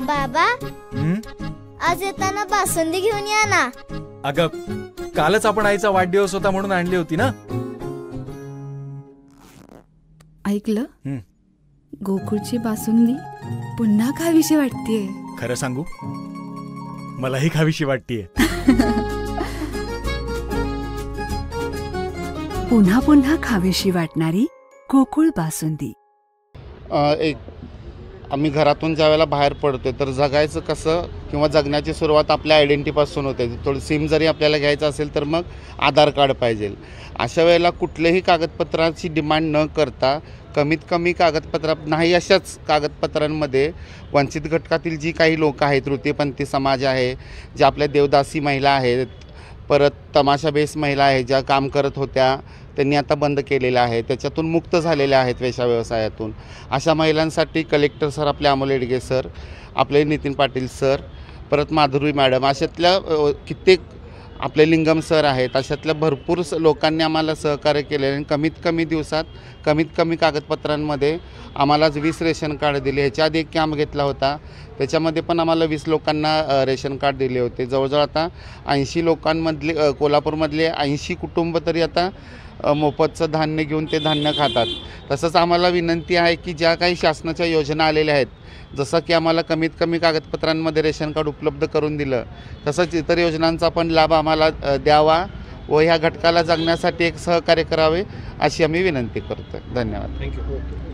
बाबा, आज येताना बासुंदी घेऊन या ना. अगं, कालच आपण आईचा वाढदिवस होता म्हणून आणली होती ना. ऐकलं, गोकुळची बासुंदी पुन्हा खावीशी वाटतेय. खरं सांगू, मलाही खावीशी वाटतेय. पुन्हा पुन्हा खावीशी वाटणारी गोकुळ बासुंदी. आम्ही घरातून ज्या वेळेला बाहेर पडतो तर जगायचं कसं किंवा जगण्याची सुरुवात आपल्या आयडेंटिटीपासून होते. थोडं सिम जरी आपल्याला घ्यायचं असेल तर मग आधार कार्ड पाहिजे. अशा वेळेला कुठल्याही कागदपत्राची डिमांड न करता कमीत कमी कागदपत्र नाही अशाच कागदपत्रांमध्ये वंचित घटकातील जी काही लोक आहेत, तृतीयपंथी समाज आहे, ज्या आपल्या देवदासी महिला आहेत, परत तमाशाबेस महिला आहेत ज्या काम करत होत्या त्यांनी आता बंद केलेल्या आहे, त्याच्यातून मुक्त झालेल्या आहेत वेश्या व्यवसायातून, अशा महिलांसाठी कलेक्टर सर आपले अमोल येडगे सर, आपले नितीन पाटील सर, परत माधुरी मॅडम, अशातल्या कित्येक आपले लिंगम सर आहेत, अशातल्या भरपूर लोकांनी आम्हाला सहकार्य केले आणि कमीत कमी दिवसात कमीत कमी कागदपत्रांमध्ये आम्हाला 20 रेशन कार्ड दिले. ह्याच्या आधी एक कॅम्प घेतला होता, त्याच्यामध्ये पण आम्हाला 20 लोकांना रेशन कार्ड दिले होते. जवळजवळ आता 80 लोकांमधले, कोल्हापूरमधले 80 कुटुंब तरी आता मोफतचं धान्य घेऊन ते धान्य खातात. तसंच आम्हाला विनंती आहे की ज्या काही शासनाच्या योजना आलेल्या आहेत, जसं की आम्हाला कमीत कमी कागदपत्रांमध्ये रेशन कार्ड उपलब्ध करून दिलं, तसंच इतर योजनांचा पण लाभ आम्हाला द्यावा व ह्या घटकाला जगण्यासाठी एक सहकार्य करावे अशी आम्ही विनंती करतो. धन्यवाद. थँक्यू.